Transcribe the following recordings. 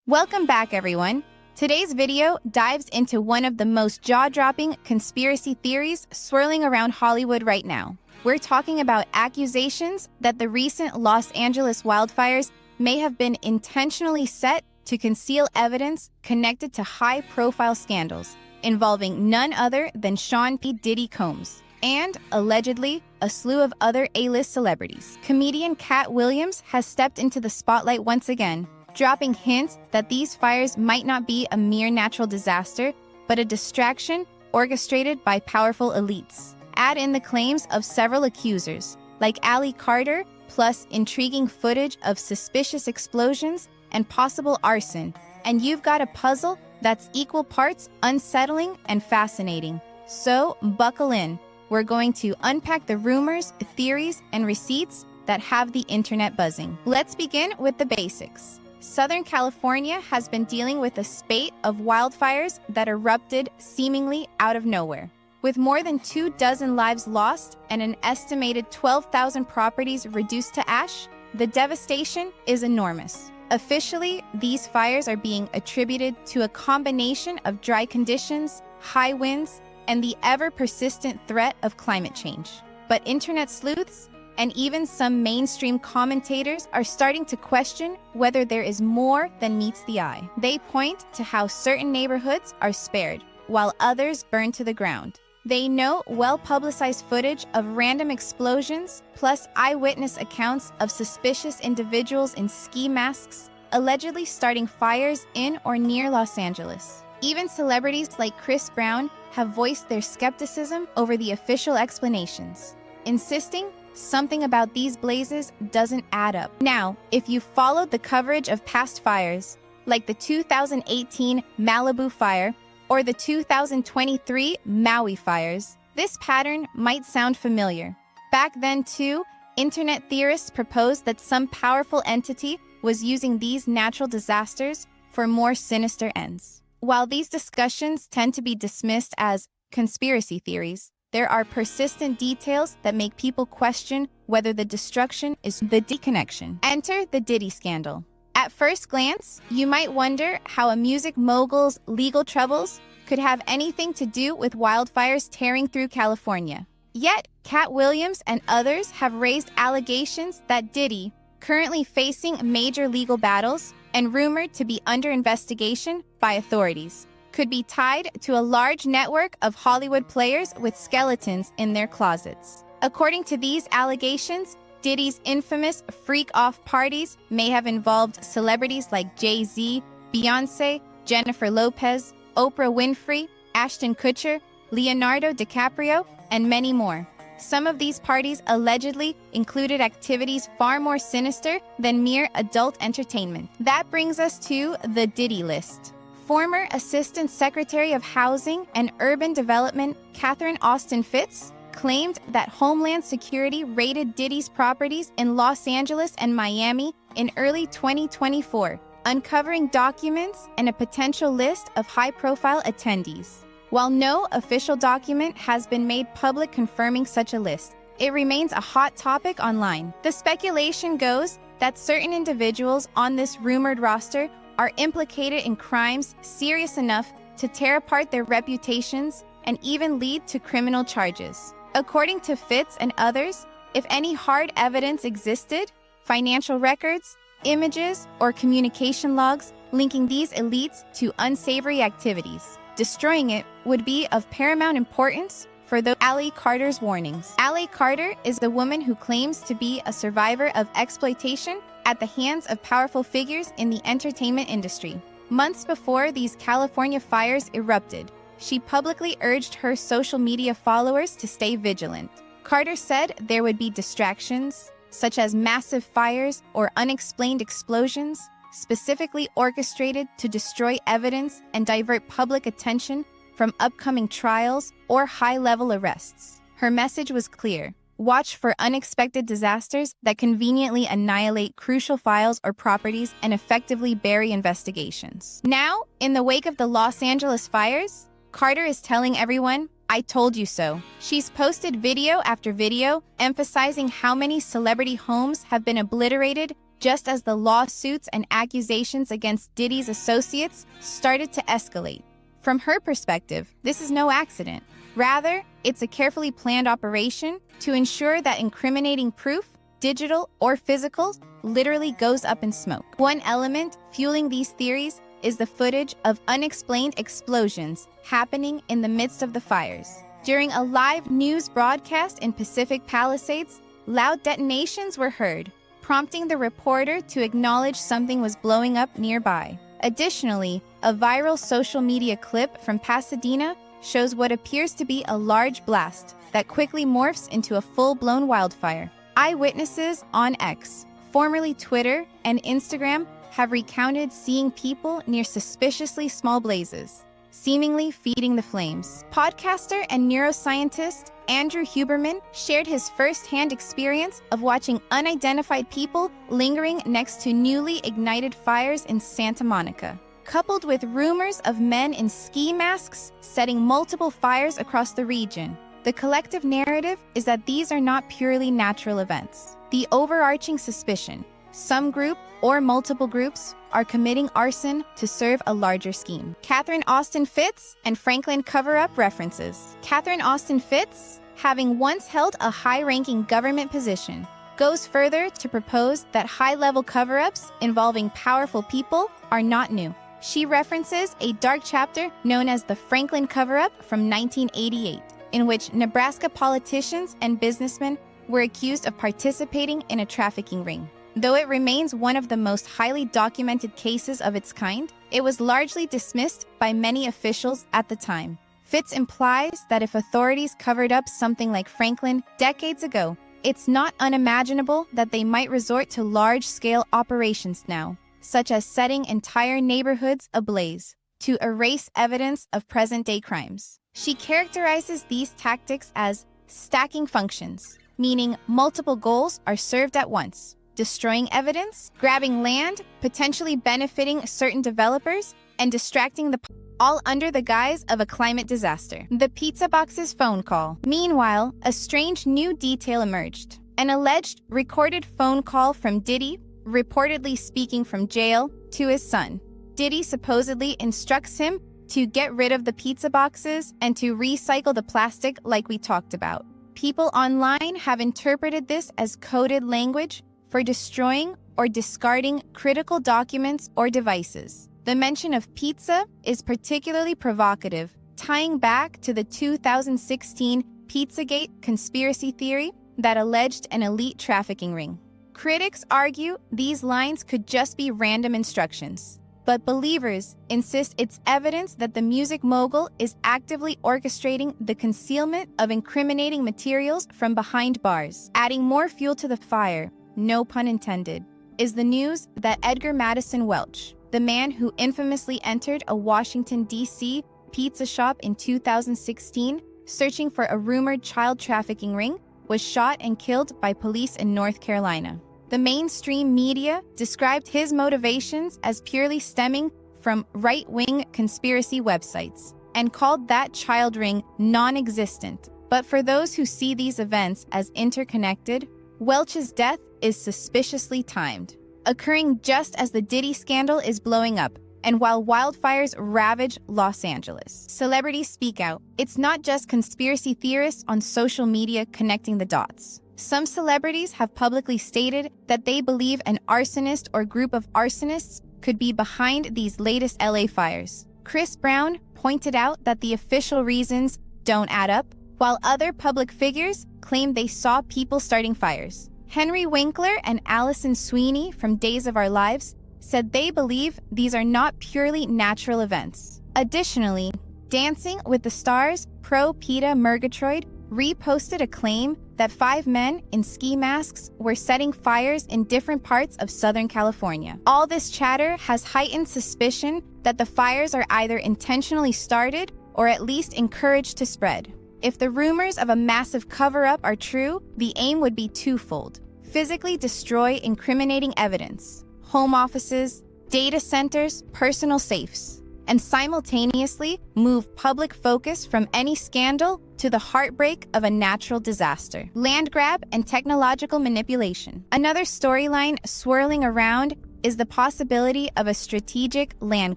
Welcome back, everyone. Today's video dives into one of the most jaw-dropping conspiracy theories swirling around Hollywood right now. We're talking about accusations that the recent Los Angeles wildfires may have been intentionally set to conceal evidence connected to high-profile scandals involving none other than Sean P. Diddy Combs and, allegedly, a slew of other A-list celebrities. Comedian Katt Williams has stepped into the spotlight once again, dropping hints that these fires might not be a mere natural disaster, but a distraction orchestrated by powerful elites. Add in the claims of several accusers, like Ali Carter, plus intriguing footage of suspicious explosions and possible arson, and you've got a puzzle that's equal parts unsettling and fascinating. So, buckle in. We're going to unpack the rumors, theories, and receipts that have the internet buzzing. Let's begin with the basics. Southern California has been dealing with a spate of wildfires that erupted seemingly out of nowhere. With more than 24 lives lost and an estimated 12,000 properties reduced to ash, the devastation is enormous. Officially, these fires are being attributed to a combination of dry conditions, high winds, and the ever-persistent threat of climate change. But internet sleuths and even some mainstream commentators are starting to question whether there is more than meets the eye. They point to how certain neighborhoods are spared, while others burn to the ground. They note well-publicized footage of random explosions, plus eyewitness accounts of suspicious individuals in ski masks, allegedly starting fires in or near Los Angeles. Even celebrities like Chris Brown have voiced their skepticism over the official explanations, insisting something about these blazes doesn't add up. Now, if you followed the coverage of past fires, like the 2018 Malibu fire or the 2023 Maui fires, this pattern might sound familiar. Back then, too, internet theorists proposed that some powerful entity was using these natural disasters for more sinister ends. While these discussions tend to be dismissed as conspiracy theories, there are persistent details that make people question whether the destruction is the Diddy connection. Enter the Diddy scandal. At first glance, you might wonder how a music mogul's legal troubles could have anything to do with wildfires tearing through California. Yet, Katt Williams and others have raised allegations that Diddy, currently facing major legal battles and rumored to be under investigation by authorities, could be tied to a large network of Hollywood players with skeletons in their closets. According to these allegations, Diddy's infamous freak-off parties may have involved celebrities like Jay-Z, Beyoncé, Jennifer Lopez, Oprah Winfrey, Ashton Kutcher, Leonardo DiCaprio, and many more. Some of these parties allegedly included activities far more sinister than mere adult entertainment. That brings us to the Diddy list. Former Assistant Secretary of Housing and Urban Development Catherine Austin Fitts claimed that Homeland Security raided Diddy's properties in Los Angeles and Miami in early 2024, uncovering documents and a potential list of high-profile attendees. While no official document has been made public confirming such a list, it remains a hot topic online. The speculation goes that certain individuals on this rumored roster are implicated in crimes serious enough to tear apart their reputations and even lead to criminal charges. According to Fitts and others, if any hard evidence existed, financial records, images, or communication logs linking these elites to unsavory activities, destroying it would be of paramount importance for the Ali Carter's warnings. Ali Carter is the woman who claims to be a survivor of exploitation at the hands of powerful figures in the entertainment industry. Months before these California fires erupted, she publicly urged her social media followers to stay vigilant. Carter said there would be distractions, such as massive fires or unexplained explosions, specifically orchestrated to destroy evidence and divert public attention from upcoming trials or high-level arrests. Her message was clear: watch for unexpected disasters that conveniently annihilate crucial files or properties and effectively bury investigations. Now, in the wake of the Los Angeles fires, Carter is telling everyone, "I told you so." She's posted video after video emphasizing how many celebrity homes have been obliterated just as the lawsuits and accusations against Diddy's associates started to escalate. From her perspective, this is no accident. Rather, it's a carefully planned operation to ensure that incriminating proof, digital or physical, literally goes up in smoke. One element fueling these theories is the footage of unexplained explosions happening in the midst of the fires. During a live news broadcast in Pacific Palisades, loud detonations were heard, prompting the reporter to acknowledge something was blowing up nearby. Additionally, a viral social media clip from Pasadena shows what appears to be a large blast that quickly morphs into a full-blown wildfire. Eyewitnesses on X, formerly Twitter and Instagram, have recounted seeing people near suspiciously small blazes, seemingly feeding the flames. Podcaster and neuroscientist Andrew Huberman shared his first-hand experience of watching unidentified people lingering next to newly ignited fires in Santa Monica, coupled with rumors of men in ski masks setting multiple fires across the region. The collective narrative is that these are not purely natural events. The overarching suspicion, some group or multiple groups are committing arson to serve a larger scheme. Catherine Austin Fitts and Franklin cover-up references. Catherine Austin Fitts, having once held a high-ranking government position, goes further to propose that high-level cover-ups involving powerful people are not new. She references a dark chapter known as the Franklin cover-up from 1988, in which Nebraska politicians and businessmen were accused of participating in a trafficking ring. Though it remains one of the most highly documented cases of its kind, it was largely dismissed by many officials at the time. Fitts implies that if authorities covered up something like Franklin decades ago, it's not unimaginable that they might resort to large-scale operations now, such as setting entire neighborhoods ablaze, to erase evidence of present-day crimes. She characterizes these tactics as stacking functions, meaning multiple goals are served at once: destroying evidence, grabbing land, potentially benefiting certain developers, and distracting the all under the guise of a climate disaster. The pizza box's phone call. Meanwhile, a strange new detail emerged. An alleged recorded phone call from Diddy, reportedly speaking from jail, to his son. Diddy supposedly instructs him to get rid of the pizza boxes and to recycle the plastic like we talked about. People online have interpreted this as coded language for destroying or discarding critical documents or devices. The mention of pizza is particularly provocative, tying back to the 2016 Pizzagate conspiracy theory that alleged an elite trafficking ring. Critics argue these lines could just be random instructions, but believers insist it's evidence that the music mogul is actively orchestrating the concealment of incriminating materials from behind bars. Adding more fuel to the fire, no pun intended, is the news that Edgar Madison Welch, the man who infamously entered a Washington, D.C. pizza shop in 2016, searching for a rumored child trafficking ring, was shot and killed by police in North Carolina. The mainstream media described his motivations as purely stemming from right-wing conspiracy websites and called that child ring non-existent. But for those who see these events as interconnected, Welch's death is suspiciously timed, occurring just as the Diddy scandal is blowing up, and while wildfires ravage Los Angeles. Celebrities speak out. It's not just conspiracy theorists on social media connecting the dots. Some celebrities have publicly stated that they believe an arsonist or group of arsonists could be behind these latest LA fires. Chris Brown pointed out that the official reasons don't add up, while other public figures claim they saw people starting fires. Henry Winkler and Allison Sweeney from Days of Our Lives said they believe these are not purely natural events. Additionally, Dancing with the Stars pro Peter Murgatroyd reposted a claim that 5 men in ski masks were setting fires in different parts of Southern California. All this chatter has heightened suspicion that the fires are either intentionally started or at least encouraged to spread. If the rumors of a massive cover-up are true, the aim would be twofold: physically destroy incriminating evidence, home offices, data centers, personal safes, and simultaneously move public focus from any scandal to the heartbreak of a natural disaster. Land grab and technological manipulation. Another storyline swirling around is the possibility of a strategic land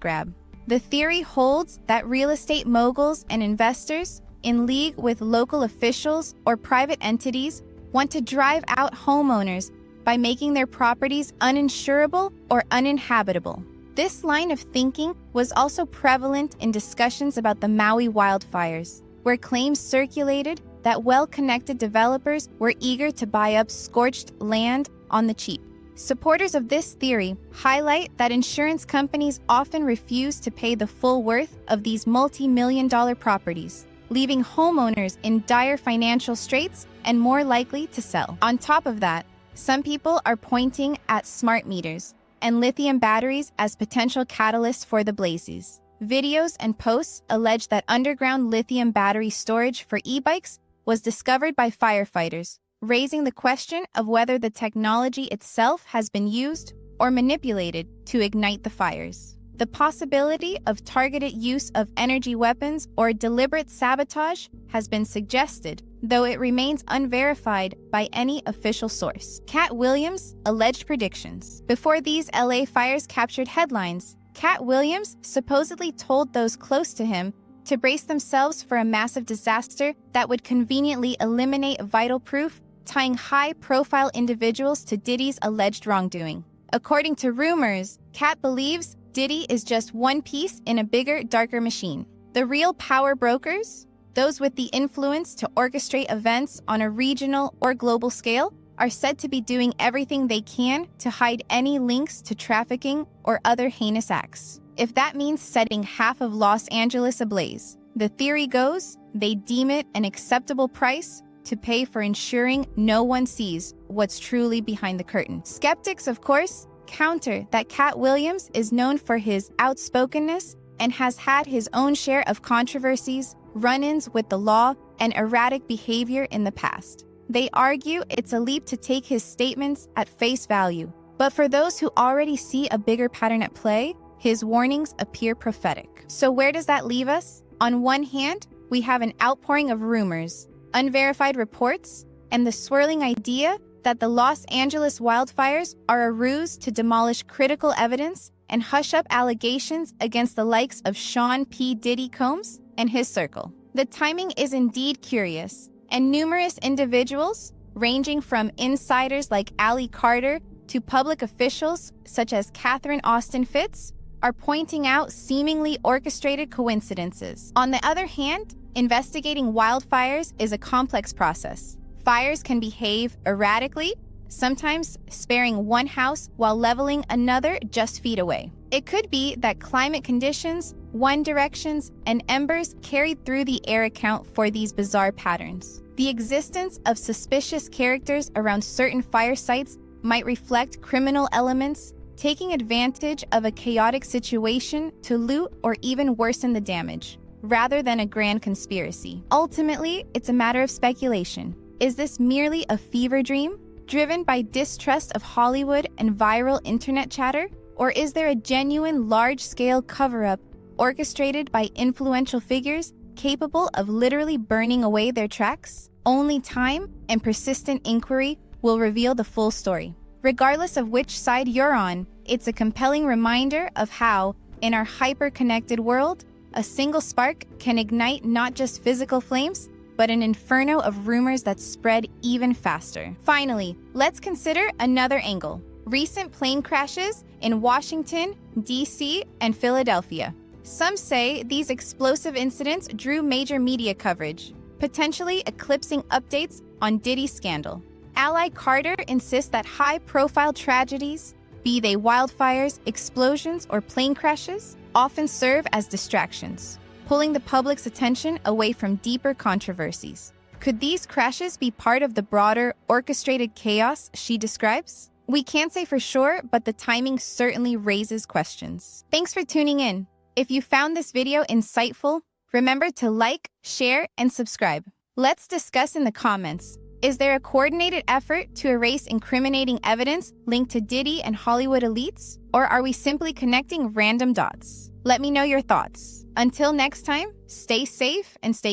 grab. The theory holds that real estate moguls and investors, in league with local officials or private entities, want to drive out homeowners by making their properties uninsurable or uninhabitable. This line of thinking was also prevalent in discussions about the Maui wildfires, where claims circulated that well-connected developers were eager to buy up scorched land on the cheap. Supporters of this theory highlight that insurance companies often refuse to pay the full worth of these multi-million-dollar properties, leaving homeowners in dire financial straits and more likely to sell. On top of that, some people are pointing at smart meters and lithium batteries as potential catalysts for the blazes. Videos and posts allege that underground lithium battery storage for e-bikes was discovered by firefighters, raising the question of whether the technology itself has been used or manipulated to ignite the fires. The possibility of targeted use of energy weapons or deliberate sabotage has been suggested, though it remains unverified by any official source. Katt Williams' alleged predictions. Before these LA fires captured headlines, Katt Williams supposedly told those close to him to brace themselves for a massive disaster that would conveniently eliminate vital proof tying high-profile individuals to Diddy's alleged wrongdoing. According to rumors, Katt believes Diddy is just one piece in a bigger, darker machine. The real power brokers, those with the influence to orchestrate events on a regional or global scale, are said to be doing everything they can to hide any links to trafficking or other heinous acts. If that means setting half of Los Angeles ablaze, the theory goes they deem it an acceptable price to pay for ensuring no one sees what's truly behind the curtain. Skeptics, of course, counter that Katt Williams is known for his outspokenness and has had his own share of controversies, run-ins with the law, and erratic behavior in the past. They argue it's a leap to take his statements at face value, but for those who already see a bigger pattern at play, his warnings appear prophetic. So where does that leave us? On one hand, we have an outpouring of rumors, unverified reports, and the swirling idea that the Los Angeles wildfires are a ruse to demolish critical evidence and hush up allegations against the likes of Sean P. Diddy Combs and his circle. The timing is indeed curious, and numerous individuals, ranging from insiders like Ali Carter to public officials such as Catherine Austin Fitts, are pointing out seemingly orchestrated coincidences. On the other hand, investigating wildfires is a complex process. Fires can behave erratically, sometimes sparing one house while leveling another just feet away. It could be that climate conditions, wind directions, and embers carried through the air account for these bizarre patterns. The existence of suspicious characters around certain fire sites might reflect criminal elements, taking advantage of a chaotic situation to loot or even worsen the damage, rather than a grand conspiracy. Ultimately, it's a matter of speculation. Is this merely a fever dream, driven by distrust of Hollywood and viral internet chatter? Or is there a genuine large-scale cover-up orchestrated by influential figures capable of literally burning away their tracks? Only time and persistent inquiry will reveal the full story. Regardless of which side you're on, it's a compelling reminder of how, in our hyper-connected world, a single spark can ignite not just physical flames, but an inferno of rumors that spread even faster. Finally, let's consider another angle: recent plane crashes in Washington, D.C., and Philadelphia. Some say these explosive incidents drew major media coverage, potentially eclipsing updates on Diddy's scandal. Ali Carter insists that high-profile tragedies, be they wildfires, explosions, or plane crashes, often serve as distractions, pulling the public's attention away from deeper controversies. Could these crashes be part of the broader, orchestrated chaos she describes? We can't say for sure, but the timing certainly raises questions. Thanks for tuning in. If you found this video insightful, remember to like, share, and subscribe. Let's discuss in the comments. Is there a coordinated effort to erase incriminating evidence linked to Diddy and Hollywood elites? Or are we simply connecting random dots? Let me know your thoughts. Until next time, stay safe and stay